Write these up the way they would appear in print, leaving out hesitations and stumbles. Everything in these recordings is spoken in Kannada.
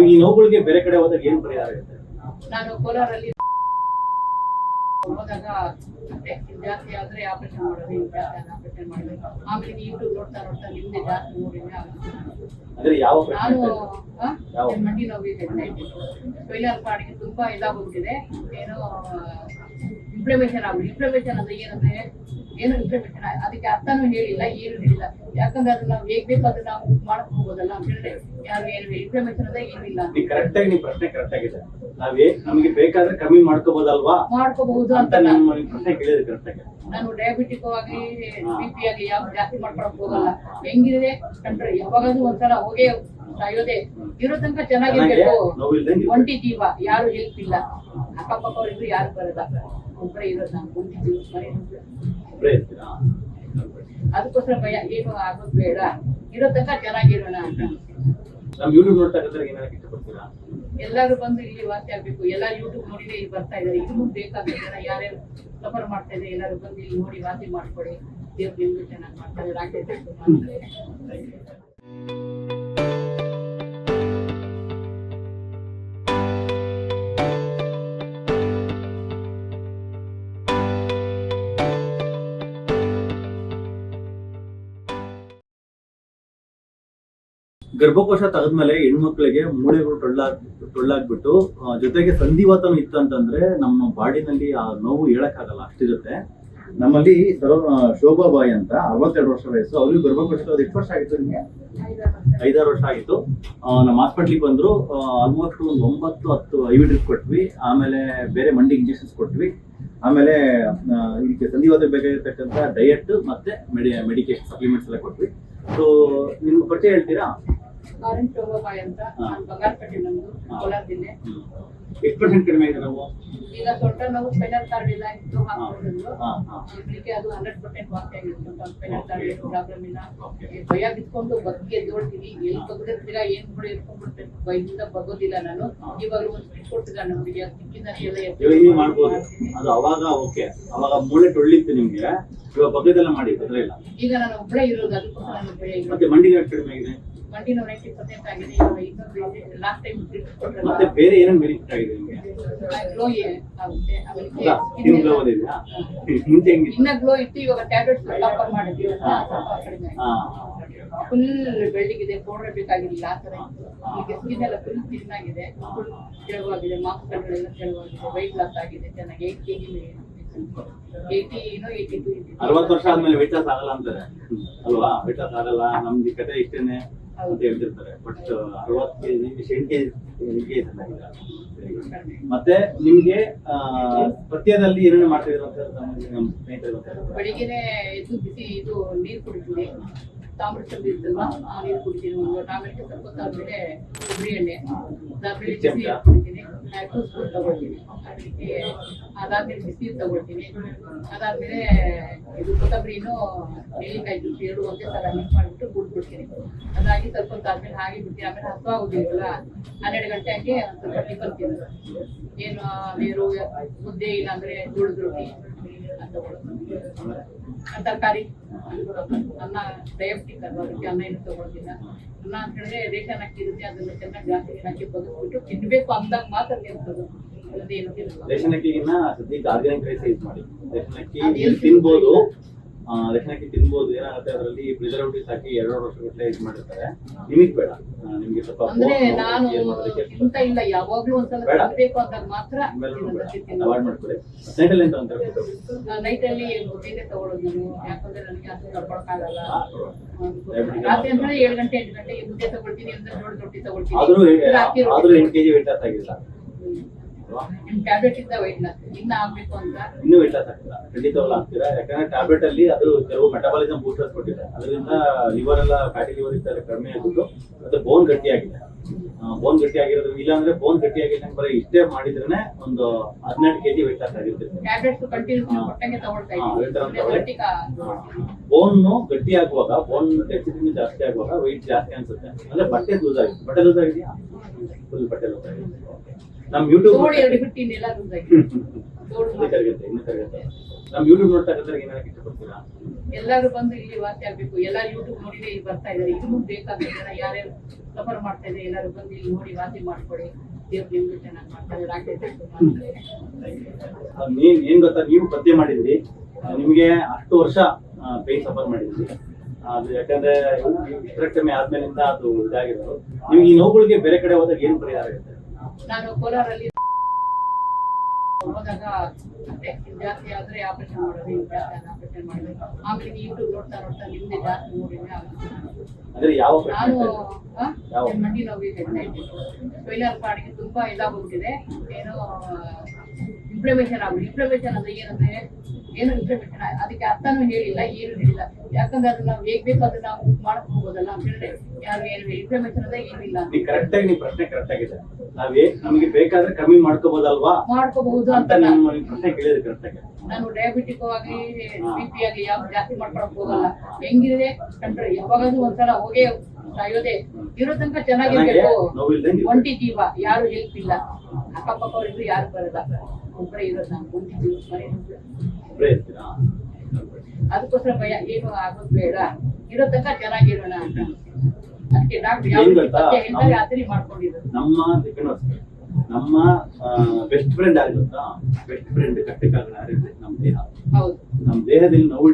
ನೀವು ಈ ನೋವುಗಳಿಗೆ ಬೇರೆ ಕಡೆ ಹೋದಾಗ ಏನ್ ಪರಿಹಾರ ಇರುತ್ತೆ? ನಾನು ಕೋಲಾರಲ್ಲಿ ಹೋದಾಗ ಜಾಸ್ತಿ ಆದ್ರೆ ಆಪರೇಷನ್ ಮಾಡೋದು, ಜಾಸ್ತಿ ಆದ್ರೆ ಆಪರೇಷನ್ ಮಾಡೋದು. ಆಮೇಲೆ ಯೂಟ್ಯೂಬ್ ನೋಡ್ತಾ ನೋಡ್ತಾ ನಿಮ್ದೆ ಜಾಸ್ತಿ ನೋಡಿದ್ರೆ ಅಂದ್ರೆ ಯಾವ ನಾನು ಮಂಡಿ ನೋವಿದೆ, ಸ್ಪೈನಲ್ ಕಾರ್ಡ್ಗೆ ತುಂಬಾ ಇದಾಗ್ಬಿಟ್ಟಿದೆ. ಏನೋ ಇನ್ಫ್ಲಮೇಷನ್ ಆಗ್ಬಿಟ್ಟು. ಇನ್ಫ್ಲಮೇಷನ್ ಅಂದ್ರೆ ಏನಂದ್ರೆ ಏನು ಇನ್ಫ್ಲಮೇಷನ್ ಅದಕ್ಕೆ ಅರ್ಥನೂ ಹೇಳಿಲ್ಲ, ಏನು ಹೇಳಿಲ್ಲ. ಯಾಕಂದ್ರೆ ಅದನ್ನ ನಾವು ಹೇಗ್ ಬೇಕಾದ್ರೆ ನಾವು ಮಾಡಕ್ ಹೋಗೋದಲ್ಲ ಅಂತ ಹೇಳಿದ್ರೆ ಯಾರು ಏನು ಇನ್ಫ್ಲಮೇಷನ್ ಅಂದ್ರೆ ಏನಿಲ್ಲ. ಕರೆಕ್ಟ್ ಆಗಿ ನೀವು ಪ್ರಶ್ನೆ ಕರೆಕ್ಟ್ ಆಗಿದೆ. ನಮಗೆ ಬೇಕಾದ್ರೆ ಕಮ್ಮಿ ಮಾಡ್ಕೋಬಹುದಲ್ವಾ? ಮಾಡ್ಕೋಬಹುದು ಅಂತ ಪ್ರಶ್ನೆ ಕೇಳಿದ್ರೆ ಕರೆಕ್ಟ್ ಆಗಿ. ನಾನು ಡಯಾಬಿಟಿಕ್ ಆಗಿ BP ಆಗಿ ಯಾವ ಜಾಸ್ತಿ ಮಾಡ್ಕೊಳಕ್ ಹೋಗಲ್ಲ. ಹೆಂಗಿದೆ ಕಂಡ್ರೆ ಯಾವಾಗಾದ್ರೂ ಒಂದ್ಸಲ ಹೋಗೇ ಸಾಯೋದೆ. ಇರೋ ತನಕ ಚೆನ್ನಾಗಿರ್ಬೇಕು. ಒಂಟಿ ಜೀವ, ಯಾರು ಹೆಲ್ಪ್ ಇಲ್ಲ. ಅಕ್ಕಪಕ್ಕ ಅವರಿದ್ರು ಯಾರು ಬರಲ್ಲ, ಒಬ್ಬರೇ ಇರೋದು. ನಾನು ಒಂಟಿ ಜೀವ ಅದಕ್ಕೋಸ್ಕರ ಭಯ, ಏನು ಆಗೋದು ಬೇಡ, ಇರೋ ತನಕ ಚೆನ್ನಾಗಿರೋಣ ಅಂತ. ಯೂಟ್ಯೂಬ್ ನೋಡ್ತಾ ಏನಾದ್ರು ಇಷ್ಟಪಡ್ತೀರಾ? ಎಲ್ಲರೂ ಬಂದು ಇಲ್ಲಿ ವಾಸಿ ಆಗ್ಬೇಕು. ಎಲ್ಲ ಯೂಟ್ಯೂಬ್ ನೋಡಿದ್ರೆ ಇಲ್ಲಿ ಬರ್ತಾ ಇದಾರೆ. ಇದು ಬೇಕಾದ ಜನ ಯಾರ್ಯಾರು ಸಫರ್ ಮಾಡ್ತಾ ಇದೆ ಎಲ್ಲರೂ ಬಂದು ಇಲ್ಲಿ ನೋಡಿ ವಾಸಿ ಮಾಡ್ಕೊಡಿ. ದೇವ್ರು ನಿಮ್ಗೆ ಚೆನ್ನಾಗಿ ಮಾಡ್ತಾರೆ, ರಾಕೆಟ್ ಮಾಡ್ತಾರೆ. ಗರ್ಭಕೋಶ ತೆಗೆದ್ಮೇಲೆ ಹೆಣ್ಮಕ್ಳಿಗೆ ಮೂಳೆಗಳು ಟೊಳ್ಳಾಗ್ಬಿಟ್ಟು ಜೊತೆಗೆ ಸಂಧಿವಾತನೂ ಇತ್ತು ಅಂತಂದ್ರೆ ನಮ್ಮ ಬಾಡಿನಲ್ಲಿ ಆ ನೋವು ಹೇಳಕ್ಕಾಗಲ್ಲ, ಅಷ್ಟಿರುತ್ತೆ. ನಮ್ಮಲ್ಲಿ ಶೋಭಾಬಾಯಿ ಅಂತ 62 ವರ್ಷ ವಯಸ್ಸು, ಅವ್ರಿಗೆ ಗರ್ಭಕೋಶ ತೆಗೆದು ಎಷ್ಟು ವರ್ಷ ಆಗಿತ್ತು ನಿಮ್ಗೆ? 5-6 ವರ್ಷ ಆಗಿತ್ತು. ನಮ್ಮ ಹಾಸ್ಪಿಟ್ಲಿಗೆ ಬಂದ್ರು. ಆಲ್ಮೋಸ್ಟ್ ಒಂದು 9-10 IV ಡ್ರಿಪ್ ಕೊಟ್ವಿ. ಆಮೇಲೆ ಬೇರೆ ಮಂಡಿ ಇಂಜೆಕ್ಷನ್ಸ್ ಕೊಟ್ವಿ. ಆಮೇಲೆ ಇದಕ್ಕೆ ಸಂಧಿವಾತ ಬೇಕಾಗಿರ್ತಕ್ಕಂಥ ಡಯಟ್ ಮತ್ತೆ ಮೆಡಿಕೇಶನ್ ಸಪ್ಲಿಮೆಂಟ್ಸ್ ಎಲ್ಲ ಕೊಟ್ವಿ. ಸೊ ನಿಮ್ಗೆ ಪರಿಚಯ ಹೇಳ್ತೀರಾ? ಶೋಭಾಬಾಯಿ ಅಂತ, ನಾನು ಬಂಗಾರಪೇಟೆ, ನಮ್ದು ಕೋಲಾರ ಜಿಲ್ಲೆ. ಎಷ್ಟು ಪರ್ಸೆಂಟ್ ಕಡಿಮೆ ಇದೆ ನಾವು? ಈಗ ಸೊಂಟ ನೋವು ಸ್ಪೈನಲ್ ಕಾರ್ಡ್ ಇಲ್ಲ ಇತ್ತು ಹಾಕೊಂಡಿದ್ರು. ಅದು 100% ವಾಸಿ ಆಗಿತ್ತು. ಸ್ಪೈನಲ್ ಕಾರ್ಡ್ ಪ್ರಾಬ್ಲಮ್ ಇಲ್ಲ. ಭಯ ಬಿಟ್ಕೊಂಡು ಬಗ್ಗಿ ಎದ್ದೋಳ್ತೀನಿ. ಎಲ್ಲಿ ಬಗ್ಗದಿರ ಏನ್ ಕೂಡ ಎತ್ಕೊಂಡ್ಬಿಡ್ತೇನೆ. ಭಯದಿಂದ ಬಗ್ಗೋದಿಲ್ಲ ನಾನು. ಇವಾಗ ಒಂದು ಸ್ಟಿಚ್ ಕೊಟ್ಟಿಲ್ಲ ನಮ್ಗೆ, ಸ್ಟಿಚ್ಚಿಂದ ಮಾಡ್ಬೋದು. ಅದು ಅವಾಗ ಓಕೆ, ಅವಾಗ ಮೂಳೆ ಟೊಳ್ಳಿತ್ತು ನಿಮ್ಗೆ. ಇವಾಗ ಬಗ್ಗದೆಲ್ಲ ಮಾಡಿ ತೊಂದರೆ ಇಲ್ಲ. ಈಗ ನಾನು ಒಬ್ಬಳೇ ಇರೋದು, ಅದಕ್ಕೋಸ್ಕರ ನಾನು ಭಯ ಇಲ್ಲ. ಮತ್ತೆ ಮಂಡಿ ಕಡಿಮೆ ಆಗಿದೆ? ಮಂಡಿ ನೋವು 90% ಆಗಿದೆ. ಇನ್ನೊಂದು ಲಾಸ್ಟ್ ಟೈಮ್ ಕೊಟ್ಟರೆ ಮತ್ತೆ ಬೇರೆ ಏನೇನು ಬೆನಿಫಿಟ್ ಆಗಿದೆ ನಿಮ್ಗೆ? ಗ್ಲೋ ಆಗುತ್ತೆ. ಇನ್ನ ಗ್ಲೋ ಇತ್ತು. ಇವಾಗ ಟ್ಯಾಬ್ಲೆಟ್ಸ್ ಸ್ಟಾಪ್ ಮಾಡಿದ್ವಿ, ಕಡಿಮೆ ಫುಲ್ ಬೆಳ್ಳಿಗಿದೆ. ಪೌಡರ್ ಬೇಕಾಗಿರಲಿಲ್ಲ ಆ ತರ. ಈಗ ಸ್ಕಿನ್ ಎಲ್ಲ ಫುಲ್ ಕ್ಲೀನ್ ಆಗಿದೆ, ಫುಲ್ ತೆಳುವಾಗಿದೆ. ಮಾಂಸಗಳೆಲ್ಲ ತೆಳುವಾಗಿದೆ. ವೈಟ್ ಲಾಸ್ ಆಗಿದೆ ಚೆನ್ನಾಗಿ. 8 kg 82 60 ವರ್ಷ ಆದ್ಮೇಲೆ ವೆಯ್ಟ್ ಲಾಸ್ ಆಗಲ್ಲ ಅಂತಾರೆ ಅಲ್ವಾ? ವೆಯ್ಟ್ ಲಾಸ್ ಆಗಲ್ಲ, ನಮ್ದು ಕತೆ ಇಷ್ಟೇನೆ ಅಂತ ಹೇಳ್ತಿರ್ತಾರೆ. ಬಟ್ 60 kg 70 kg ಮತ್ತೆ ನಿಮ್ಗೆ ಪಥ್ಯದಲ್ಲಿ ಏನೇನು ಮಾಡ್ತಿದ್ರು ಅಂತ ನಮ್ಮ ಸ್ನೇಹಿತರು ಬೆಳಿಗ್ಗೆ ಎದ್ದು ಬಿಸಿ ಇದು ನೀರು ಕುಡಿತೀನಿ. ತಾಮ್ರ ಚಂಬಿ ಇರ್ತಲ್ವಾ, ಆ ನೀರು ಕುಡಿತೀನಿ. ಒಂದು ಟಾಮೆಟ್ ಸ್ವಲ್ಪ ಆದ್ಮೇಲೆ ಕೊಬ್ಬರಿ ಎಣ್ಣೆ, ಬಿಸಿ ಕುಡಿತೀನಿ. 2 ಸ್ಪೂನ್ ತಗೊಳ್ತೀನಿ. ಅದಕ್ಕೆ ಅದಾದ್ಮೇಲೆ ಬಿಸಿ ತಗೊಳ್ತೀನಿ. ಅದಾದ್ಮೇಲೆ ಇದು ಕೊತ್ತಂಬರಿನೂ ನೆಲ್ಲಿಕಾಯಿ ಜ್ಯೂಸ್ 2 ಒಂದೇ ಸಲ ಮಿಕ್ಸ್ ಮಾಡಿಬಿಟ್ಟು ಕುಡ್ಬಿಡ್ತೀನಿ. ಅದಾಗಿ ಸ್ವಲ್ಪ ಹೊತ್ತಾದ್ಮೇಲೆ ಹಾಗೆ ಬಿಡ್ತೀನಿ. ಆಮೇಲೆ ಹಸುವಾಗೋದಿಲ್ಲ. 12 ಗಂಟೆ ಹಂಗೆ ಸ್ವಲ್ಪ ಟಿಫನ್ ತಿನ್ನೋದು. ಏನು ನೀರು ಮುದ್ದೆ, ಇಲ್ಲಾಂದ್ರೆ ಜೋಳದ ರೊಟ್ಟಿ ಅಂತ ತರಕಾರಿ, ಅನ್ನ. ಡಯಾಬಿಟಿಕ್ ಅಲ್ವಾ, ಅದಕ್ಕೆ ಅನ್ನ ಏನು ತಗೊಳ್ತಿಲ್ಲ. ಅನ್ನ ಅಂತ ಹೇಳಿದ್ರೆ ರೇಷನ್ ಅಕ್ಕಿ ಇರುತ್ತೆ, ಅದನ್ನ ಚೆನ್ನಾಗಿ ಜಾಸ್ತಿ ಹಾಕಿ ಬದುಕ್ಬಿಟ್ಟು ತಿನ್ಬೇಕು ಅಂದಾಗ ಮಾತ್ರ ತಿನ್ಬೋದು. ರೇಷನ್ ಅಕ್ಕಿಗಿನ್ನ ಸದ್ಯಕ್ಕೆ ಆರ್ಗ್ಯಾನಿಕ್ ರೈಸ್ ಯೂಸ್ ಮಾಡಿ. ರೇಷನ್ ಅಕ್ಕಿ ತಿನ್ಬೋದು, ರೇಷನ್ ಅಕ್ಕಿ ತಿನ್ಬೋದು. ಏನಾಗುತ್ತೆ ಅದರಲ್ಲಿ ಪ್ರಿಸರ್ವೇಟಿವ್ಸ್ ಹಾಕಿ 2 ವರ್ಷಗಟ್ಟಲೆ ಯೂಸ್ ಮಾಡಿರ್ತಾರೆ. ನಿಮಗೆ ಬೇಡ, ನಿಮ್ಗೆ ಸ್ವಲ್ಪ ಅಂದ್ರೆ ನಾನು ಇಂತ ಇಲ್ಲ, ಯಾವಾಗ್ಲೂ ಒಂದ್ಸಲ ತಿನ್ಬೇಕು ಅಂದಾಗ ಮಾತ್ರ ಅವಾಯ್ಡ್ ಮಾಡ್ಕೊಳ್ಳಿ. ನೈಟಲ್ಲಿ ಎಂತ ಅಂತ ನೈಟಲ್ಲಿ ಮುದ್ದೆನೆ ತಗೊಳ್ಳೋದು ನಾನು. ಯಾಕಂದ್ರೆ ನನಗೆ ಅಷ್ಟು ತಡ್ಕೊಳಕ್ಕಾಗಲ್ಲ. ರಾತ್ರಿ ಅಂದ್ರೆ 7 ಗಂಟೆ 8 ಗಂಟೆ ಮುದ್ದೆ ತಗೊಳ್ತೀನಿ, ಅಂದ್ರೆ ಜೋಳದ ರೊಟ್ಟಿ ತಗೊಳ್ತೀನಿ. ಆದ್ರೂ 8 kg ವೆಯ್ಟ್ ಲಾಸ್ ಆಗಿಲ್ಲ. ಟ್ಯಾಬ್ಲೆಟ್ ಇಂದ ವೆಯ್ಟ್ ಲಾಸ್ ಇನ್ನ ಆಗ್ಬೇಕು ಅಂತ. ಇನ್ನೂ ವೆಯ್ಟ್ ಲಾಸ್ ಆಗ್ತಿಲ್ಲ, ಖಂಡಿತವಾಗ್ಲೂ ಆಗ್ತೀರಾ. ಯಾಕಂದ್ರೆ ಟ್ಯಾಬ್ಲೆಟ್ ಅಲ್ಲಿ ಅದು ಕೆಲವು ಮೆಟಾಬಾಲಿಸಮ್ ಬೂಸ್ಟರ್ಸ್ ಕೊಟ್ಟಿದೆ. ಅದರಿಂದ ಲಿವರ್ ಎಲ್ಲ ಫ್ಯಾಟಿ ಲಿವರ್ ಇದ್ದಾರೆ ಕಡಿಮೆ ಆಗಿದ್ದು, ಮತ್ತೆ ಬೋನ್ ಗಟ್ಟಿ ಆಗಿದೆ. ಬೋನ್ ಗಟ್ಟಿ ಆಗಿರೋದು ಇಲ್ಲಾಂದ್ರೆ ಬೋನ್ ಗಟ್ಟಿ ಆಗಿಲ್ಲ ಬರೀ ಇಷ್ಟೇ ಮಾಡಿದ್ರೆ ಒಂದು 12 kg ವೆಯ್ಟ್ ಲಾಸ್ ಆಗಿರುತ್ತೆ. ಟ್ಯಾಬ್ಲೆಟ್ಸ್ ಕಂಟಿನ್ಯೂಸ್ ಕೊಟ್ಟಂಗೆ ತಗೊಳ್ತಾ ಇದ್ದೀನಿ. ಬೋನ್ ಗಟ್ಟಿ ಆಗುವಾಗ, ಬೋನ್ ಡೆನ್ಸಿಟಿ ಜಾಸ್ತಿ ಆಗುವಾಗ ವೆಯ್ಟ್ ಜಾಸ್ತಿ ಅನ್ಸುತ್ತೆ. ಅಂದ್ರೆ ಬಟ್ಟೆ ಲೂಸ್ ಆಗಿದೆ. ಬಟ್ಟೆ ಲೂಸ್ ಆಗಿದೆಯಾ? ಫುಲ್ ಬಟ್ಟೆ ಲೂಸ್ ಆಗಿದೆ. ನಮ್ ಯೂಟ್ಯೂಬ್ ನಮ್ ಯೂಟ್ಯೂಬ್ ನೋಡ್ತಾ ಏನಾದ್ರು ಇಷ್ಟಪಡ್ತೀರಾ? ಎಲ್ಲರೂ ಬಂದು ಇಲ್ಲಿ ವಾಸಿ ಆಗ್ಬೇಕು. ಎಲ್ಲ ಯೂಟ್ಯೂಬ್ ನೋಡಿದ್ರೆ ಇಲ್ಲಿ ಬರ್ತಾ ಇದಾರೆ. ಇದು ಬೇಕಾದ ಜನ ಯಾರ್ಯಾರು ಸಫರ್ ಮಾಡ್ತಾ ಇದೆ, ಎಲ್ಲರೂ ಬಂದು ಇಲ್ಲಿ ನೋಡಿ ವಾಸಿ ಮಾಡ್ಕೊಡಿ, ದೇವ್ರು ನಿಮ್ಗೆ ಚೆನ್ನಾಗಿ ಮಾಡ್ತಾರೆ, ಡಾಕ್ಟರ್ ನೀನ್ ಏನ್ ಗೊತ್ತಾ, ನೀವು ಪದ್ಯ ಮಾಡಿದ್ರಿ, ನಿಮ್ಗೆ ಅಷ್ಟು ವರ್ಷ ಪೇನ್ ಸಫರ್ ಮಾಡಿದ್ರಿ. ಅದು ಯಾಕಂದ್ರೆ ಹಿಸ್ಟೆಕ್ಟಮಿ ಆದ್ಮೇಲಿಂದ ಅದು ಇದಾಗಿರೋದು. ನಿಮ್ಗೆ ಈ ನೋವುಗಳಿಗೆ ಬೇರೆ ಕಡೆ ಹೋದಾಗ ಏನ್ ಪರಿಹಾರ ಇರುತ್ತೆ? ನಾನು ಕೋಲಾರಲ್ಲಿ ಹೋದಾಗ ಜಾಸ್ತಿ ಆದ್ರೆ ಆಪರೇಷನ್ ಮಾಡೋದು, ಆಪರೇಷನ್ ಮಾಡೋದು. ಆಮೇಲೆ ಯೂಟ್ಯೂಬ್ ನೋಡ್ತಾ ನೋಡ್ತಾ ನಿಮ್ದೆ ಜಾಸ್ತಿ ನೋಡಿದ್ರೆ ಅಂದ್ರೆ ಯಾವ ನಾನು ಯಾವ? ಮಂಡಿ ನೋವಿಗೆ ಸ್ಪೈನಲ್ ಕಾರ್ಡ್ಗೆ ತುಂಬಾ ಇದಾಗ್ಬಿಟ್ಟಿದೆ. ಏನೋ ಇನ್ಫ್ಲಮೇಷನ್ ಆಗ್ಬಿಟ್ಟು, ಇನ್ಫ್ಲಮೇಷನ್ ಅಂದ್ರೆ ಏನಂದ್ರೆ ಏನು ಇನ್ಫ್ಲಮೇಷನ್ ಅದಕ್ಕೆ ಅರ್ಥನೂ ಹೇಳಿಲ್ಲ, ಏನು ಹೇಳಿಲ್ಲ. ಯಾಕಂದ್ರೆ ಅದನ್ನ ನಾವು ಹೇಗ್ ಬೇಕು ಅದನ್ನ ನಾವು ಮಾಡಕ್ ಹೋಗೋದಲ್ಲ ಅಂತ ಹೇಳಿದ್ರೆ ಯಾರು ಏನು ಇನ್ಫ್ಲಮೇಷನ್ ಅಂದ್ರೆ ಏನಿಲ್ಲ. ಕರೆಕ್ಟ್ ಆಗಿ ನಿಮ್ ಪ್ರಶ್ನೆ ಕರೆಕ್ಟ್ ಆಗಿದೆ. ನಮಗೆ ಬೇಕಾದ್ರೆ ಕಮ್ಮಿ ಮಾಡ್ಕೋಬಹುದಲ್ವಾ, ಮಾಡ್ಕೋಬಹುದು ಅಂತ ಅಂತ ನಿಮ್ಮ ಪ್ರಶ್ನೆ ಕೇಳಿದ್ರೆ ಕರೆಕ್ಟ್ ಆಗಿ. ನಾನು ಡಯಾಬಿಟಿಕ್ ಆಗಿ BP ಆಗಿ ಯಾವ ಜಾಸ್ತಿ ಮಾಡ್ಕೊಳಕ್ ಹೋಗಲ್ಲ. ಹೆಂಗಿದೆ ಕಂಡ್ರೆ ಯಾವಾಗಾದ್ರೂ ಒಂದ್ಸಲ ಹೋಗೇ ಸಾಯೋದೆ, ಇರೋ ತನಕ ಚೆನ್ನಾಗಿರ್ಬೇಕು. ನೋವಿಲ್ದಂಗೆ ಒಂಟಿ ಜೀವ, ಯಾರು ಹೆಲ್ಪ್ ಇಲ್ಲ, ಅಕ್ಕಪಕ್ಕವರಿಗೂ ಯಾರು ಬರಲ್ಲ, ಒಬ್ಬರೇ ಇರೋದು ನಾನು ಒಂಟಿ ಜೀವ ಮನೆ. ಒಬ್ರೇ ಇರ್ತೀರಾ? ಅದಕ್ಕೋಸ್ಕರ ಭಯ, ಏನು ಆಗೋದು ಬೇಡ, ಇರೋ ತನಕ ಚೆನ್ನಾಗಿರೋಣ ಅಂತ. ಅದಕ್ಕೆ ಡಾಕ್ಟರ್ ಏನ್ ಗೊತ್ತಾ, ಯಾವ ರಾತ್ರಿ ಮಾಡ್ಕೊಂಡಿರೋದು. ನಮ್ಮ ಬೆಸ್ಟ್ ಫ್ರೆಂಡ್ ಆಗುತ್ತಾ, ಬೆಸ್ಟ್ ಫ್ರೆಂಡ್ ಕಟ್ಟಕ್ಕಾಗಲ್ಲ ಯಾರಿದ್ರೆ ನಮ್ಮ ದೇಹ. ಹೌದು, ನಮ್ಮ ದೇಹದಲ್ಲಿ ನೋವು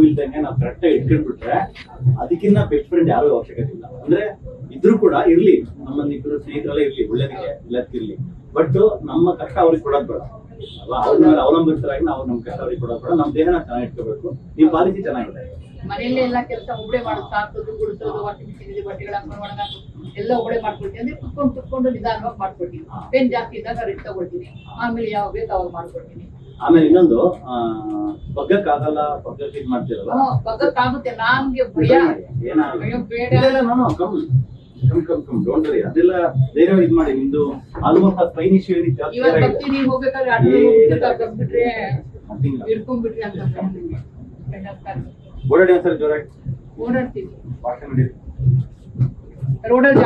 ಇಲ್ದಂಗೆ ನಾವು ಕರೆಕ್ಟ್ ಆಗಿ ಇಟ್ಕೊಂಡ್ಬಿಟ್ರೆ ಅದಕ್ಕಿಂತ ಬೆಸ್ಟ್ ಫ್ರೆಂಡ್ ಯಾರು ಅವಶ್ಯಕತೆ ಇಲ್ಲ. ಅಂದ್ರೆ ಇದ್ರೂ ಕೂಡ ಇರ್ಲಿ, ನಮ್ಮನ್ನಿಬ್ರು ಸ್ನೇಹಿತರೆಲ್ಲ ಇರ್ಲಿ, ಒಳ್ಳೇದಿಗೆ ಇಲ್ಲದಿರ್ಲಿ, ಬಟ್ ನಮ್ಮ ಕಷ್ಟ ಅವ್ರಿಗೆ ಕೊಡೋದ್ ಬೇಡ ಅಲ್ವಾ. ಅವ್ರ ಮೇಲೆ ಅವಲಂಬಿತರಾಗಿ ನಾವು ನಮ್ಮ ಕಷ್ಟ ಅವ್ರಿಗೆ ಕೊಡೋದ್ ಬೇಡ. ನಮ್ಮ ದೇಹನ ಚೆನ್ನಾಗಿ ಇಟ್ಕೋಬೇಕು. ನೀವು ಪಾಲಿಸಿ ಚೆನ್ನಾಗಿದೆ. ಮನೆಯಲ್ಲೇ ಎಲ್ಲಾ ಕೆಲಸ ಒಬ್ಬಳೆ ಮಾಡೋದು, ಸಾಕೋದು, ಗುಡಿಸೋದು, ವಾಷಿಂಗ್ ಮಿಷಿನ್ ಬಟ್ಟೆಗಳ ಒಣಗಾಕು ಎಲ್ಲ ಒಬ್ಬಳೆ ಮಾಡ್ಕೊಡ್ತೀನಿ. ಅಂದ್ರೆ ಕುತ್ಕೊಂಡು ನಿಧಾನವಾಗಿ ಮಾಡ್ಕೊಡ್ತೀನಿ. ಪೇನ್ ಜಾಸ್ತಿ ಇದ್ದಾಗ ರೆಸ್ಟ್ ತಗೊಳ್ತೀನಿ, ಆಮೇಲೆ ಯಾವಾಗ ಬೇಕು ಅವಾಗ ಮಾಡ್ಕೊಡ್ತೀನಿ. ಆಮೇಲೆ ಇನ್ನೊಂದು ಬಗ್ಗಕ್ಕಾಗಲ್ಲ, ಬಗ್ಗಕ್ಕೆ ಇದ್ ಮಾಡ್ತಿರಲ್ಲ, ಬಗ್ಗಕ್ಕಾಗುತ್ತೆ. ನನ್ಗೆ ಭಯ, ಅಯ್ಯೋ ಬೇಡ. ಅದೆಲ್ಲ ಧೈರ್ಯ ಇದ್ ಮಾಡಿ. ನಿಮ್ದು ಆಲ್ಮೋಸ್ಟ್ ಸ್ಪೈನ್ ಇಶ್ಯೂ ಇವಾಗ ಬರ್ತೀನಿ, ಹೋಗ್ಬೇಕಾದ್ರೆ ಬಂದ್ಬಿಟ್ರೆ ಇರ್ಕೊಂಡ್ಬಿಟ್ರಿ ಅಂತ ಓಡಾಡಿ ಒಂದ್ಸರಿ ಜೋರಾಗಿ ಓಡಾಡ್ತೀನಿ. ವಾಶ್ ಮಾಡಿ. ರೋಡಲ್ಲಿ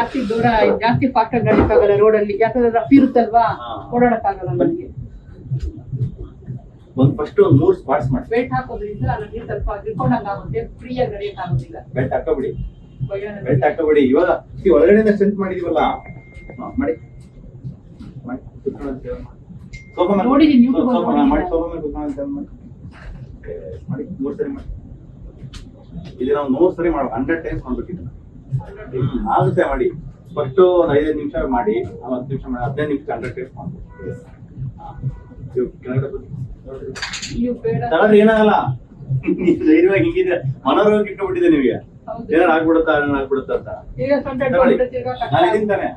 ಜಾಸ್ತಿ ಫಾಸ್ಟ್ ಆಗಿ ನಡೀಕಾಗಲ್ಲ. ರೋಡಲ್ಲಿ ಯಾಕಂದ್ರೆ ರಫ್ ಇರುತ್ತಲ್ವಾ, ಓಡಾಡಕ್ಕಾಗಲ್ಲ ನನಗೆ. ಫಸ್ಟ್ 3 ಸ್ಪಾಟ್ಸ್ ಮಾಡಿ. ಬೆಲ್ಟ್ ಹಾಕೋದ್ರಿಂದ ನನಗೆ ಸ್ವಲ್ಪ ಹಿಡ್ಕೊಂಡಂಗಾಗುತ್ತೆ, ಫ್ರೀ ಆಗಿ ನಡೆಯಕ್ಕಾಗೋದಿಲ್ಲ. Belt ಹಾಕೋಬಿಡಿ, belt ಹಾಕೋಬಿಡಿ. ಇವಾಗ ಒಳಗಡೆಯಿಂದ ಸ್ಟ್ರೆಂತ್ ಮಾಡಿದೀವಲ್ಲ, ಮಾಡಿ ಸೋಫಾ ಮೇಲೆ ನೋಡಿದೀನಿ, ಮಾಡಿ, ಸೋಫಾ ಮೇಲೆ ಕುತ್ಕೊಂಡು ಮಾಡಿ 3 ಸರಿ ಮಾಡಿ. ಇಲ್ಲಿ ನಾವು 100 ಸರಿ ಮಾಡ್ಬೇಕು, 100 ಟೈಮ್ಸ್ ಮಾಡ್ಬೇಕಿಲ್ಲ. ಆಗುತ್ತೆ ಮಾಡಿ. ಫಸ್ಟ್ 5 ನಿಮಿಷ ಮಾಡಿ, 10 ನಿಮಿಷ ಮಾಡಿ, 15 ನಿಮಿಷ 100 ಟೈಮ್ಸ್ ಮಾಡ್ಬೇಕು. ತಗೊಂಡ್ರೆ ಏನಾಗಲ್ಲ. ಧೈರ್ಯವಾಗಿ ಹಿಂಗಿದ್ರೆ ಮನೋರೋಗ ಇಟ್ಕೊಬಿಟ್ಟಿದೆ ನಿಮಗೆ. ಏನಾರು ಆಗ್ಬಿಡುತ್ತಾ ಅಂತ. ನಾನು ಇದೀನಿ ತಾನೆ,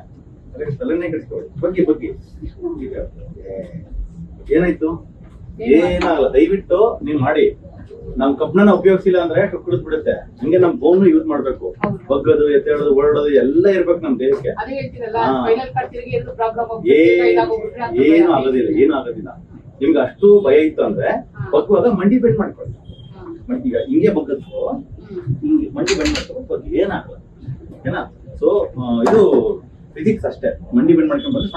ತಲೆನೇ ಕೆಡಿಸ್ಕೊಡಿ. ಬಗ್ಗೆ ಏನಾಯ್ತು? ಏನಾಗಲ್ಲ. ದಯವಿಟ್ಟು ನೀವ್ ಮಾಡಿ. ನಮ್ ಕಬ್ಣನ ಉಪಯೋಗಿಸಿಲ್ಲ ಅಂದ್ರೆ ಕುಡಿದ್ ಬಿಡುತ್ತೆ. ಹಂಗೆ ನಮ್ ಬೋನ್ ಯೂಸ್ ಮಾಡ್ಬೇಕು. ಬಗ್ಗದು, ಎತ್ತೇಳೋದು, ಓಡಾಡೋದು ಎಲ್ಲ ಇರ್ಬೇಕು ನಮ್ ದೇಹಕ್ಕೆ. ಏನು ಆಗೋದಿಲ್ಲ. ನಿಮ್ಗೆ ಅಷ್ಟು ಭಯ ಇತ್ತು ಅಂದ್ರೆ ಬಗ್ಗುವಾಗ ಮಂಡಿ ಬೆಂಡ್ ಮಾಡ್ಕೊಳ್ಳಿ. ಈಗ ಹಿಂಗೆ ಬಗ್ಗದ್ದು, ಹಿಂಗೆ ಮಂಡಿ ಬೆಂಡ್ ಮಾಡ್ಕೊಂಡು ಏನಾಗಲ್ಲ, ಓಕೆನಾ? ಸೊ ಇದು ಫಿಸಿಕ್ಸ್ ಅಷ್ಟೇ. ಮಂಡಿ ಬೆಂಡ್ ಮಾಡ್ಕೊಂಡು ಬಂದ್ರೆ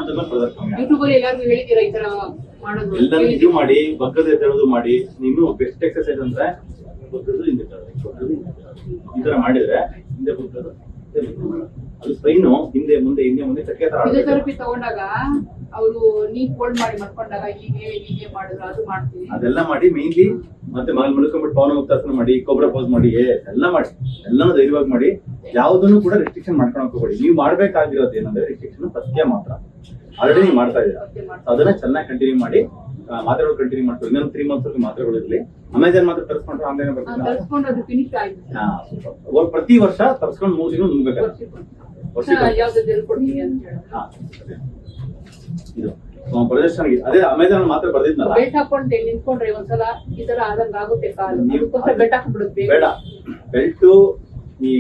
ಎಲ್ಲ ಇದು ಮಾಡಿ, ಬಗ್ಗದ ಎದ್ದೇಳೋದು ಮಾಡಿ. ನೀನು ಬೆಸ್ಟ್ ಎಕ್ಸರ್ಸೈಸ್ ಅಂದ್ರೆ ಬಗ್ಗದು, ಹಿಂದೆ ಈ ತರ ಮಾಡಿದ್ರೆ ಹಿಂದೆ ಬಗ್ಗದು, ಅದು ಸ್ಪೈನು ಹಿಂದೆ ಮುಂದೆ ಚಕ್ಕೆ ತರ ಫಿಸಿಯೋಥೆರಪಿ ತಗೊಂಡಾಗ ಅವರು ನೀ ಫೋಲ್ಡ್ ಮಾಡಿ ಮಾಡ್ಕೊಂಡಾಗ ಹೀಗೆ ಮಾಡಿದ್ರು, ಅದು ಮಾಡ್ತೀವಿ. ಅದೆಲ್ಲ ಮಾಡಿ ಮೇನ್ಲಿ. ಮತ್ತೆ ಮಲ್ಕೊಂಡ್ಬಿಟ್ಟು ಪವನ ಮುಕ್ತಾಸನ ಮಾಡಿ, ಕೊಬ್ರ ಪೋಸ್ ಮಾಡಿ, ಎಲ್ಲ ಮಾಡಿ. ಎಲ್ಲಾನು ಧೈರ್ಯವಾಗಿ ಮಾಡಿ. ಯಾವುದನ್ನು ಕೂಡ ರೆಸ್ಟ್ರಿಕ್ಷನ್ ಮಾಡ್ಕೊಳಕ್ ಹೋಗ್ಬೇಡಿ. ನೀವು ಮಾಡ್ಬೇಕಾಗಿರೋದು ಏನಂದ್ರೆ ರೆಸ್ಟ್ರಿಕ್ಷನ್ ಸತ್ಯ ಮಾತ್ರ. ಆಲ್ರೆಡಿ ನೀವು ಮಾಡ್ತಾ ಇದ್ದೀರಾ, ಅದನ್ನ ಚೆನ್ನಾಗಿ ಕಂಟಿನ್ಯೂ ಮಾಡಿ. ಮಾತ್ರೆಗಳು ಕಂಟಿನ್ಯೂ ಮಾಡ್ಕೊಳ್ಳಿ. ಇನ್ನೊಂದು 3 ಮಂತ್ಸ್ ಮಾತ್ರೆಗಳು ಇರಲಿ. ಅಮೆಜಾನ್ ಮಾತ್ರ ತರಿಸ್ಕೊಂಡ್ರೆ ಆನ್ಲೈನ್ ಪ್ರತಿ ವರ್ಷ ತರಿಸ್ಕೊಂಡು 3 ತಿಂಗಳು ನುಂಗ್ಬೇಕಾಗುತ್ತೆ. ಇದು ಪ್ರದರ್ಶನ. ಅದೇ ಅಮೆಜಾನ್ ಮಾತ್ರ ಬರ್ದಿದ್ನಲ್ಲ, ಬೆಲ್ಟ್ ಹಾಕೊಂಡೆ ನಿಂತ್ಕೊಂಡ್ರೆ ಒಂದ್ಸಲ ಈ ತರ ಆದಂಗ ಆಗುತ್ತೆ ಕಾಲು. ಬೆಲ್ಟ್ ಹಾಕ್ಬಿಡುತ್ತೆ. ಬೇಡ. ಬೆಲ್ಟ್ ಈ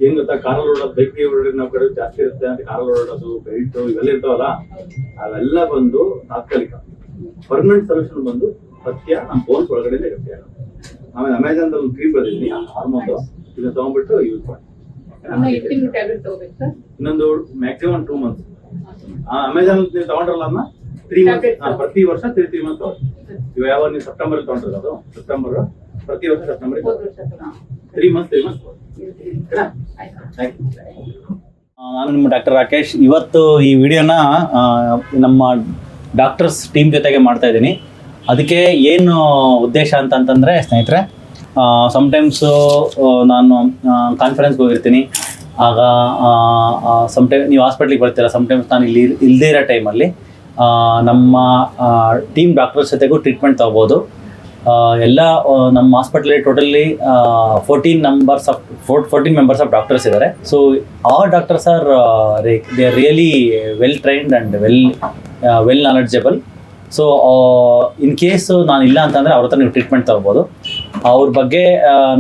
ಏನ್ ಗೊತ್ತಾ, ಕಾರಲ್ಲಿ ಓಡೋದು, ಬೈಕ್ ಓಡೋದು ನಾವು ಕಡೆ ಜಾಸ್ತಿ ಇರುತ್ತೆ ಅಂತ ಕಾರಲ್ಲಿ ಓಡೋದು, ಬೆಲ್ಟ್ ಇವೆಲ್ಲ ಇರ್ತಾವಲ್ಲ, ಅವೆಲ್ಲ ಬಂದು ತಾತ್ಕಾಲಿಕ. ಪರ್ಮನೆಂಟ್ ಸೊಲ್ಯೂಷನ್ ಬಂದು ಸತ್ಯ ನಮ್ಮ ಬೋನ್ಸ್ ಒಳಗಡೆ ಇರುತ್ತೆ. ಆಮೇಲೆ ಅಮೆಜಾನ್ ದಲ್ಲಿ ಕ್ರೀಮ್ ಬರ್ದಿದ್ದೀನಿ, ಹಾರ್ಮೋನ್. ಇದನ್ನ ತಗೊಂಡ್ಬಿಟ್ಟು ಯೂಸ್ ಮಾಡಿ. ಇನ್ನೊಂದು ಮ್ಯಾಕ್ಸಿಮಮ್ 2 ಮಂತ್ಸ್. ಅಮೆಜಾನ್ ನೀವು ತಗೊಂಡ್ರಲ್ಲ ಅದನ್ನ 3 ಮಂತ್ಸ್, ಪ್ರತಿ ವರ್ಷ 3 ಮಂತ್ಸ್ ತಗೊಳ್ಳಿ. ಇವಾಗ ಯಾವಾಗ ನೀವು ಸೆಪ್ಟೆಂಬರ್ ತಗೊಂಡ್ರಲ್ಲ, ಅದು ಸೆಪ್ಟೆಂಬರ್, ಪ್ರತಿ ವರ್ಷ ಸೆಪ್ಟೆಂಬರ್ 3 ಮಂತ್ಸ್. Thank you. ನಾನು ನಿಮ್ಮ ಡಾಕ್ಟರ್ ರಾಕೇಶ್. ಇವತ್ತು ಈ ವಿಡಿಯೋನ ನಮ್ಮ ಡಾಕ್ಟರ್ಸ್ ಟೀಮ್ ಜೊತೆಗೆ ಮಾಡ್ತಾ ಇದ್ದೀನಿ. ಅದಕ್ಕೆ ಏನು ಉದ್ದೇಶ ಅಂತಂತಂದರೆ ಸ್ನೇಹಿತರೆ, ಸಮ್ಟೈಮ್ಸು ನಾನು ಕಾನ್ಫರೆನ್ಸ್ಗೆ ಹೋಗಿರ್ತೀನಿ. ಆಗ ಸಮ್ಟೈಮ್ ನೀವು ಹಾಸ್ಪಿಟ್ಲಿಗೆ ಬರ್ತೀರ, ಸಮ್ಟೈಮ್ಸ್ ನಾನು ಇಲ್ಲಿ ಇಲ್ಲದೇ ಇರೋ ಟೈಮಲ್ಲಿ ನಮ್ಮ ಟೀಮ್ ಡಾಕ್ಟರ್ಸ್ ಜೊತೆಗೂ ಟ್ರೀಟ್ಮೆಂಟ್ ತೊಗೋಬೋದು. ಎಲ್ಲ ನಮ್ಮ ಹಾಸ್ಪಿಟಲಲ್ಲಿ ಟೋಟಲಿ 14 ಮೆಂಬರ್ಸ್ ಆಫ್ ಡಾಕ್ಟರ್ಸ್ ಇದ್ದಾರೆ. So all doctors are they are really well trained and well knowledgeable. So in case ನಾನು ಇಲ್ಲ ಅಂತಂದರೆ ಅವ್ರ ಹತ್ರ ನೀವು ಟ್ರೀಟ್ಮೆಂಟ್ ತೊಗೋಬೋದು. ಅವ್ರ ಬಗ್ಗೆ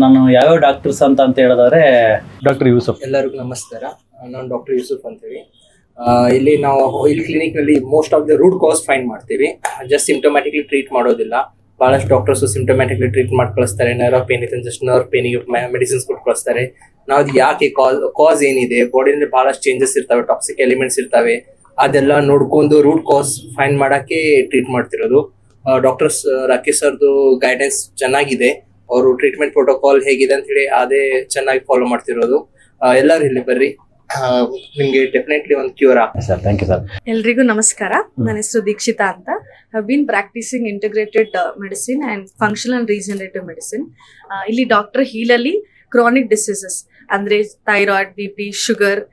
ನಾನು ಯಾವ್ಯಾವ ಡಾಕ್ಟರ್ಸ್ ಅಂತ ಹೇಳೋದಾದ್ರೆ, ಡಾಕ್ಟರ್ ಯೂಸುಫ್. ಎಲ್ಲರಿಗೂ ನಮಸ್ಕಾರ. ನಾನು ಡಾಕ್ಟರ್ ಯೂಸುಫ್ ಅಂತೇಳಿ. ಇಲ್ಲಿ ಕ್ಲಿನಿಕ್ ನಲ್ಲಿ most of the root cause find ಮಾಡ್ತೀವಿ. ಜಸ್ಟ್ ಸಿಂಪ್ಟಮ್ಯಾಟಿಕ್ಲಿ ಟ್ರೀಟ್ ಮಾಡೋದಿಲ್ಲ. ಬಹಳಷ್ಟು ಡಾಕ್ಟರ್ಸ್ ಸಿಂಪ್ಟಮ್ಯಾಟಿಕ್ಲಿ ಟ್ರೀಟ್ ಮಾಡಿ ಕಳಿಸ್ತಾರೆ. ನರ್ವ್ ಪೇನ್ ಇದೆ ಜಸ್ಟ್ ನರ್ವ್ ಪೇನಿಗೆ ಮೆಡಿಸಿನ್ಸ್ ಕೊಟ್ಟು ಕಳಿಸ್ತಾರೆ. ನಾವು ಅದು ಯಾಕೆ ಕಾಸ್ ಏನಿದೆ, ಬಾಡಿನಲ್ಲಿ ಬಹಳಷ್ಟು ಚೇಂಜಸ್ ಇರ್ತವೆ, ಟಾಕ್ಸಿಕ್ ಎಲಿಮೆಂಟ್ಸ್ ಇರ್ತವೆ, ಅದೆಲ್ಲ ನೋಡ್ಕೊಂಡು ರೂಟ್ ಕಾಸ್ ಫೈಂಡ್ ಮಾಡಕ್ಕೆ ಟ್ರೀಟ್ ಮಾಡ್ತಿರೋದು. ಡಾಕ್ಟರ್ಸ್ ರಾಕೇಶ್ ಸರ್ದು ಗೈಡೆನ್ಸ್ ಚೆನ್ನಾಗಿದೆ. ಅವರು ಟ್ರೀಟ್ಮೆಂಟ್ ಪ್ರೋಟೋಕಾಲ್ ಹೇಗಿದೆ ಅಂತ ಹೇಳಿ ಅದೇ ಚೆನ್ನಾಗಿ ಫಾಲೋ ಮಾಡ್ತಿರೋದು. ಎಲ್ಲರೂ ಇಲ್ಲಿ ಬರ್ರಿ, ನಿಮ್ಗೆ ಡೆಫಿನೆಟ್ಲಿ ಒಂದು ಕ್ಯೂರ್ ಆಗ್ತದೆ ಸರ್. Thank you sir. ಎಲ್ರಿಗೂ ನಮಸ್ಕಾರ. ನನ್ನ ಹೆಸರು ದೀಕ್ಷಿತಾ ಅಂತ. Have been practising integrated medicine and functional and regenerative medicine. ಇಲ್ಲಿ ಡಾಕ್ಟರ್ ಹೀಲಲ್ಲಿ ಕ್ರಾನಿಕ್ ಡಿಸೀಸಸ್ ಅಂದ್ರೆ ಥೈರಾಯ್ಡ್, BP, ಶುಗರ್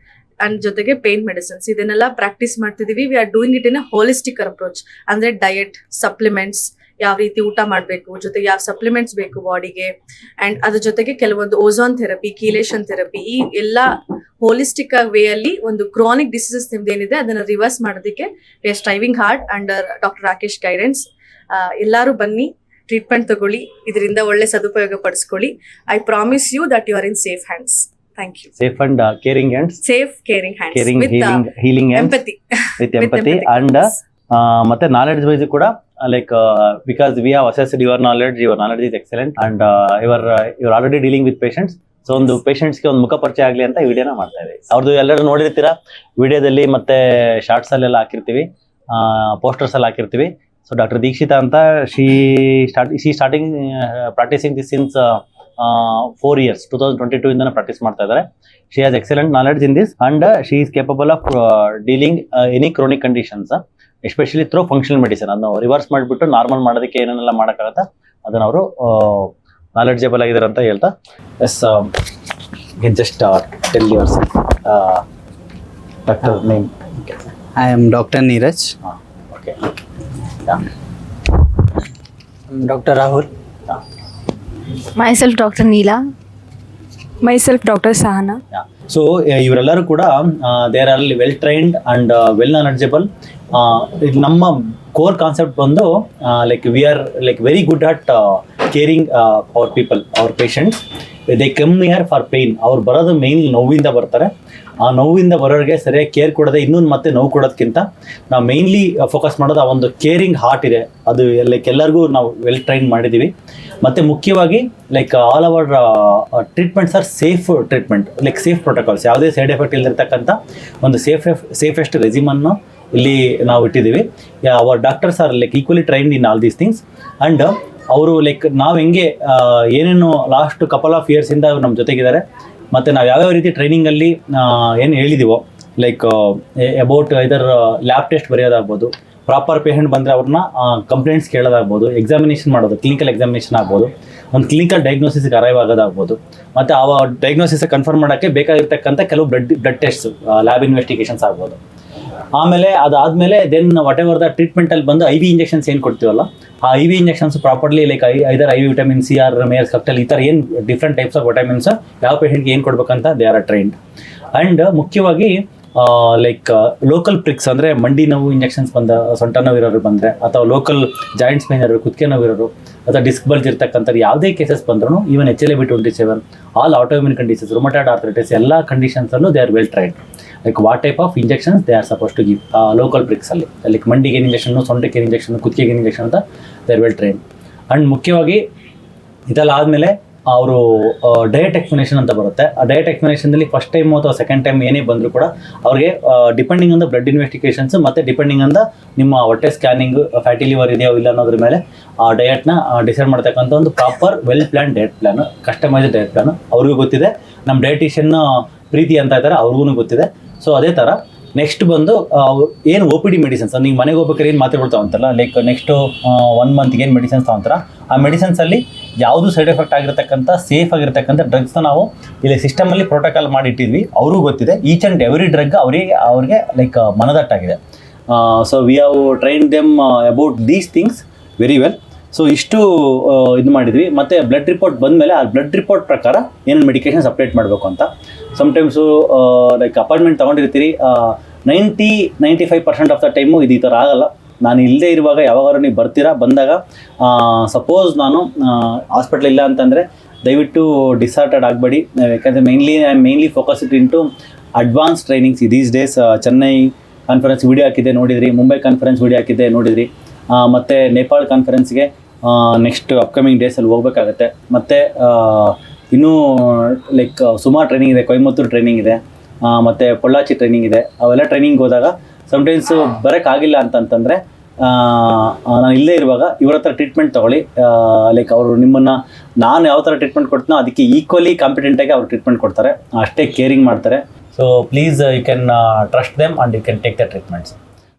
ಅಂಡ್ ಜೊತೆಗೆ ಪೇನ್ ಮೆಡಿಸಿನ್ಸ್ ಇದನ್ನೆಲ್ಲ ಪ್ರಾಕ್ಟೀಸ್ ಮಾಡ್ತಿದೀವಿ. We are doing it in a holistic approach. ಅಂದ್ರೆ ಡಯಟ್, ಸಪ್ಲಿಮೆಂಟ್ಸ್, ಯಾವ ರೀತಿ ಊಟ ಮಾಡಬೇಕು, ಜೊತೆಗೆ ಯಾವ ಸಪ್ಲಿಮೆಂಟ್ಸ್ ಬೇಕು ಬಾಡಿಗೆ, ಅಂಡ್ ಅದ್ರ ಜೊತೆಗೆ ಕೆಲವೊಂದು ಓಝೋನ್ ಥೆರಪಿ, ಕೀಲೇಷನ್ ಥೆರಪಿ, ಈ ಎಲ್ಲ ಹೋಲಿಸ್ಟಿಕ್ ವೇ ಅಲ್ಲಿ ಒಂದು ಕ್ರಾನಿಕ್ ಡಿಸೀಸಸ್ ನಿಮ್ದು ಏನಿದೆ ಅದನ್ನ ರಿವರ್ಸ್ ಮಾಡೋದಕ್ಕೆ we are striving hard under doctor Rakesh guidance. ಎಲ್ಲರೂ ಬನ್ನಿ, ಟ್ರೀಟ್ಮೆಂಟ್ ತಗೊಳ್ಳಿ, ಇದರಿಂದ ಒಳ್ಳೆ ಸದುಪಯೋಗ ಪಡಿಸ್ಕೊಳ್ಳಿ. I promise you that you are in safe hands. Thank you. Safe and caring hands. Safe caring hands caring, with healing hands, empathy. With empathy and ಮತ್ತೆ ನಾಲೆಡ್ಜ್ ವೈಸ್ ಕೂಡ, like because we have assessed your knowledge is excellent and your already dealing with patients. So ಒಂದು ಪೇಷಂಟ್ಸ್ಗೆ ಒಂದು ಮುಖ ಪರಿಚಯ ಆಗಲಿ ಅಂತ ಈ ವಿಡಿಯೋನ ಮಾಡ್ತಾ ಇದ್ದೀವಿ. ಅವ್ರದ್ದು ಎಲ್ಲರೂ ನೋಡಿರ್ತೀರಾ ವಿಡಿಯೋದಲ್ಲಿ, ಮತ್ತೆ ಶಾರ್ಟ್ಸ್ ಅಲ್ಲೆಲ್ಲ ಹಾಕಿರ್ತೀವಿ, ಪೋಸ್ಟರ್ಸ್ ಎಲ್ಲ ಹಾಕಿರ್ತೀವಿ. ಸೊ ಡಾಕ್ಟರ್ ದೀಕ್ಷಿತಾ ಅಂತ, she starting practicing this since 4 years, 2022 ಇಂದ ಪ್ರಾಕ್ಟೀಸ್ ಮಾಡ್ತಾ ಇದ್ದಾರೆ. She has excellent knowledge in this and she is capable of dealing any chronic conditions, especially through functional medicine. ಅದನ್ನು ರಿವರ್ಸ್ ಮಾಡಿಬಿಟ್ಟು ನಾರ್ಮಲ್ ಮಾಡೋದಕ್ಕೆ ಏನೇನೆಲ್ಲ ಮಾಡೋಕ್ಕಾಗತ್ತೆ ಅದನ್ನು ಅವರು ನಾಲೆಡ್ಜಬಲ್ ಆಗಿದ್ದಾರೆ ಅಂತ ಹೇಳ್ತಾ. Yes, just tell your doctor name. I am Dr. Neeraj. Okay. Dr. Rahul. Myself Dr. Neela. Myself Dr. Sahana. So ಇವರೆಲ್ಲರೂ ಕೂಡ they are all well trained and well knowledgeable. ನಮ್ಮ ಕೋರ್ ಕಾನ್ಸೆಪ್ಟ್ ಬಂದು we are very good at caring our people, our patients. They come here for pain. ಅವ್ರು ಬರೋದು ಮೇಯ್ನ್ ನೋವಿಂದ ಬರ್ತಾರೆ. ಆ ನೋವಿಂದ ಬರೋರಿಗೆ ಸರಿಯಾಗಿ ಕೇರ್ ಕೊಡೋದೆ, ಇನ್ನೊಂದು ಮತ್ತೆ ನೋವು ಕೊಡೋದಕ್ಕಿಂತ ನಾವು ಮೇಯ್ನ್ಲಿ ಫೋಕಸ್ ಮಾಡೋದು ಆ ಒಂದು ಕೇರಿಂಗ್ ಹಾರ್ಟ್ ಇದೆ, ಅದು ಎಲ್ಲರಿಗೂ ನಾವು ವೆಲ್ ಟ್ರೈನ್ ಮಾಡಿದ್ದೀವಿ. ಮತ್ತು ಮುಖ್ಯವಾಗಿ all our treatments are safe treatment, safe protocols, ಯಾವುದೇ ಸೈಡ್ ಎಫೆಕ್ಟ್ ಇಲ್ಲದಿರ್ತಕ್ಕಂಥ ಒಂದು ಸೇಫೆಸ್ಟ್ ರೆಜಿಮನ್ನು ಇಲ್ಲಿ ನಾವು ಇಟ್ಟಿದ್ದೀವಿ. Our doctors are equally trained in all these things and ಅವರು ನಾವು ಹೆಂಗೆ ಏನೇನು ಲಾಸ್ಟ್ ಕಪಲ್ ಆಫ್ ಇಯರ್ಸಿಂದ ನಮ್ಮ ಜೊತೆಗಿದ್ದಾರೆ. ಮತ್ತು ನಾವು ಯಾವ್ಯಾವ ರೀತಿ ಟ್ರೈನಿಂಗಲ್ಲಿ ಏನು ಹೇಳಿದ್ದೀವೋ, ಅಬೌಟ್ ಇದರ್ ಲ್ಯಾಬ್ ಟೆಸ್ಟ್ ಬರೆಯೋದಾಗ್ಬೋದು, ಪ್ರಾಪರ್ ಪೇಷಂಟ್ ಬಂದರೆ ಅವ್ರನ್ನ ಕಂಪ್ಲೇಂಟ್ಸ್ ಕೇಳೋದಾಗ್ಬೋದು, ಎಕ್ಸಾಮಿನೇಷನ್ ಮಾಡೋದು, ಕ್ಲಿನಿಕಲ್ ಎಕ್ಸಾಮಿನೇಷನ್ ಆಗ್ಬೋದು, ಒಂದು ಕ್ಲಿನಿಕಲ್ ಡಯಾಗ್ನೋಸಿಸ್ಗೆ ಅರೈವ್ ಆಗೋದಾಗ್ಬೋದು, ಮತ್ತು ಆ ಡಯಾಗ್ನೋಸಿಸ್ ಕನ್ಫರ್ಮ್ ಮಾಡೋಕ್ಕೆ ಬೇಕಾಗಿರ್ತಕ್ಕಂಥ ಕೆಲವು ಬ್ಲಡ್ ಟೆಸ್ಟ್ಸ್, ಲ್ಯಾಬ್ ಇನ್ವೆಸ್ಟಿಗೇಷನ್ಸ್ ಆಗ್ಬೋದು. ಆಮೇಲೆ ಅದಾದಮೇಲೆ ದೆನ್ ವಾಟ್ ಎವರ್ ದ ಟ್ರೀಟ್ಮೆಂಟಲ್ಲಿ ಬಂದು IV ಇಂಜೆಕ್ಷನ್ಸ್ ಏನು ಕೊಡ್ತೀವಲ್ಲ, ಆ IV injections properly either IV vitamin C or Myers cocktail, ಈ ಥರ ಏನು ಡಿಫ್ರೆಂಟ್ ಟೈಪ್ಸ್ ಆಫ್ ವಿಟಮಿನ್ಸ್ ಯಾವ ಪೇಷಂಟ್ಗೆ ಏನು ಕೊಡ್ಬೇಕಂತ ದೇ ಆರ್ ಟ್ರೈನ್ಡ್. ಆ್ಯಂಡ್ ಮುಖ್ಯವಾಗಿ ಲೋಕಲ್ ಪ್ರಿಕ್ಸ್ ಅಂದರೆ ಮಂಡಿ ನೋವು ಇಂಜೆಕ್ಷನ್ಸ್ ಬಂದ, ಸೊಂಟ ನೋವಿರೋರು ಬಂದರೆ, ಅಥವಾ ಲೋಕಲ್ ಜಾಯಿಂಟ್ಸ್ ಪೇನ್ ಇರೋರು, ಕುತ್ತಿಗೆ ನೋವಿರೋರು, ಅಥವಾ ಡಿಸ್ಕ್ ಬಲ್ಜ್ ಇರ್ತಕ್ಕಂಥದ್ದು ಯಾವುದೇ ಕೇಸಸ್ ಬಂದ್ರೂ, even HLA-B27, all autoimmune conditions, rheumatoid arthritis, ಎಲ್ಲ ಕಂಡೀಷನ್ಸಲ್ಲೂ they are well trained. What type of injections they are suppose to give local ಪ್ರಿಕ್ಸಲ್ಲಿ, ಮಂಡಿಗೆ ಇಂಜೆಕ್ಷನ್ನು, ಸೊಂಟಕ್ಕೆ ಇಂಜೆಕ್ಷನ್, ಕುತ್ತಿಗೆ ಇಂಜೆಕ್ಷನ್ ಅಂತ they are well trained. And ಮುಖ್ಯವಾಗಿ ಇದೆಲ್ಲ ಆದಮೇಲೆ ಅವರು ಡಯಟ್ ಎಕ್ಸ್ಪ್ಲನೇಷನ್ ಅಂತ ಬರುತ್ತೆ. ಆ ಡಯಟ್ ಎಕ್ಸ್ಪ್ಲನೇಷನಲ್ಲಿ ಫಸ್ಟ್ ಟೈಮ್ ಅಥವಾ ಸೆಕೆಂಡ್ ಟೈಮ್ ಏನೇ ಬಂದರೂ ಕೂಡ ಅವ್ರಿಗೆ depending on the blood investigations ಮತ್ತು ಡಿಪೆಂಡಿಂಗ್ ಆನ್ ದ ನಿಮ್ಮ ಹೊಟ್ಟೆ ಸ್ಕ್ಯಾನಿಂಗ್, ಫ್ಯಾಟಿ ಲಿವರ್ ಇದೆಯೋ ಇಲ್ಲ ಅನ್ನೋದ್ರ ಮೇಲೆ ಆ ಡಯಟ್ನ ಡಿಸೈಡ್ ಮಾಡ್ತಕ್ಕಂಥ ಒಂದು proper well plan diet plan, customised diet plan ಅವ್ರಿಗೂ ಗೊತ್ತಿದೆ. ನಮ್ಮ ಡಯಟಿಷಿಯನ್ ಪ್ರೀತಿ ಅಂತ ಇದ್ದಾರೆ, ಅವ್ರಿಗೂ ಗೊತ್ತಿದೆ. ಸೊ ಅದೇ ಥರ ನೆಕ್ಸ್ಟ್ ಬಂದು ಏನು ಒ ಪಿ ಡಿ ಮೆಡಿಸಿನ್ಸ್, ನೀವು ಮನೆಗೆ ಹೋಗ್ಬೇಕಾದ್ರೆ ಏನು ಮಾತ್ರೆಗಳು ತಗೊಂತಲ್ಲ, ಲೈಕ್ ನೆಕ್ಸ್ಟು 1 ಮಂತ್ಗೆ ಏನು ಮೆಡಿಸಿನ್ಸ್ ತಗೊಂತಾರ, ಆ ಮೆಡಿಸಿನ್ಸಲ್ಲಿ ಯಾವುದು ಸೈಡ್ ಎಫೆಕ್ಟ್ ಆಗಿರ್ತಕ್ಕಂಥ ಸೇಫ್ ಆಗಿರ್ತಕ್ಕಂಥ ಡ್ರಗ್ಸ್ನ ನಾವು ಇಲ್ಲಿ ಸಿಸ್ಟಮಲ್ಲಿ ಪ್ರೋಟೋಕಾಲ್ ಮಾಡಿಟ್ಟಿದ್ವಿ. ಅವ್ರಿಗೂ ಗೊತ್ತಿದೆ, ಈಚ್ ಆ್ಯಂಡ್ ಎವ್ರಿ ಡ್ರಗ್ ಅವ್ರಿಗೆ ಲೈಕ್ ಮನದಟ್ಟಾಗಿದೆ. So we have train them about these things very well. So ಇಷ್ಟು ಇದು ಮಾಡಿದ್ವಿ. ಮತ್ತು ಬ್ಲಡ್ ರಿಪೋರ್ಟ್ ಬಂದಮೇಲೆ ಆ ಬ್ಲಡ್ ರಿಪೋರ್ಟ್ ಪ್ರಕಾರ ಏನೇನು ಮೆಡಿಕೇಷನ್ಸ್ ಅಪ್ಡೇಟ್ ಮಾಡಬೇಕು ಅಂತ. ಸಮ್ಟೈಮ್ಸು ಲೈಕ್ ಅಪಾಯಿಂಟ್ಮೆಂಟ್ ತೊಗೊಂಡಿರ್ತೀರಿ, 90-95% ಆಫ್ ದ ಟೈಮು ಇದು ಈ ಥರ ಆಗಲ್ಲ. ನಾನು ಇಲ್ಲದೇ ಇರುವಾಗ ಯಾವಾಗಾದ್ರೂ ನೀವು ಬಂದಾಗ ಸಪೋಸ್ ನಾನು ಹಾಸ್ಪಿಟ್ಲ್ ಇಲ್ಲ ಅಂತಂದರೆ ದಯವಿಟ್ಟು ಡಿಸಾರ್ಟೆಡ್ ಆಗಬೇಡಿ. ಯಾಕಂದರೆ mainly focus into advance trainings. These days Chennai conference video ಹಾಕಿದ್ದೆ ನೋಡಿದ್ರಿ, ಮುಂಬೈ ಕಾನ್ಫರೆನ್ಸ್ ವಿಡಿಯೋ ಹಾಕಿದ್ದೆ ನೋಡಿದ್ರಿ, ಮತ್ತು ನೇಪಾಳ್ ಕಾನ್ಫರೆನ್ಸ್ಗೆ ನೆಕ್ಸ್ಟ್ ಅಪ್ಕಮಿಂಗ್ ಡೇಸಲ್ಲಿ ಹೋಗ್ಬೇಕಾಗತ್ತೆ. ಮತ್ತು ಇನ್ನೂ ಲೈಕ್ ಸುಮಾರು ಟ್ರೈನಿಂಗ್ ಇದೆ, ಕೊಯಮತ್ತೂರು ಟ್ರೈನಿಂಗ್ ಇದೆ, ಮತ್ತು ಪೊಳ್ಳಾಚಿ ಟ್ರೈನಿಂಗ್ ಇದೆ. ಅವೆಲ್ಲ ಟ್ರೈನಿಂಗ್ ಹೋದಾಗ ಸಮ್ಟೈಮ್ಸು ಬರೋಕ್ಕಾಗಿಲ್ಲ ಅಂತಂತಂದರೆ ನಾನು ಇಲ್ಲೇ ಇರುವಾಗ ಇವ್ರ ಹತ್ರ ಟ್ರೀಟ್ಮೆಂಟ್ ತೊಗೊಳ್ಳಿ. ಲೈಕ್ ಅವರು ನಿಮ್ಮನ್ನು ನಾನು ಯಾವ ಥರ ಟ್ರೀಟ್ಮೆಂಟ್ ಕೊಡ್ತೀನೋ ಅದಕ್ಕೆ ಈಕ್ವಲಿ ಕಾಂಪಿಟೆಂಟಾಗಿ ಅವ್ರು ಟ್ರೀಟ್ಮೆಂಟ್ ಕೊಡ್ತಾರೆ, ಅಷ್ಟೇ ಕೇರಿಂಗ್ ಮಾಡ್ತಾರೆ. So please you can trust them and you can take the treatments.